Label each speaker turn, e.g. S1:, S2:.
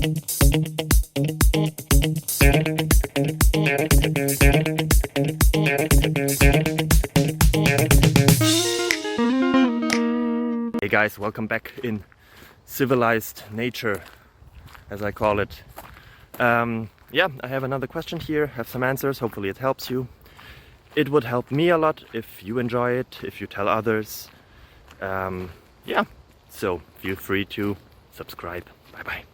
S1: Hey guys, welcome back in civilized nature, as I call it. Yeah, I have another question here, have some answers, hopefully it helps you. It would help me a lot if you enjoy it, if you tell others. Yeah, so feel free to subscribe. Bye bye.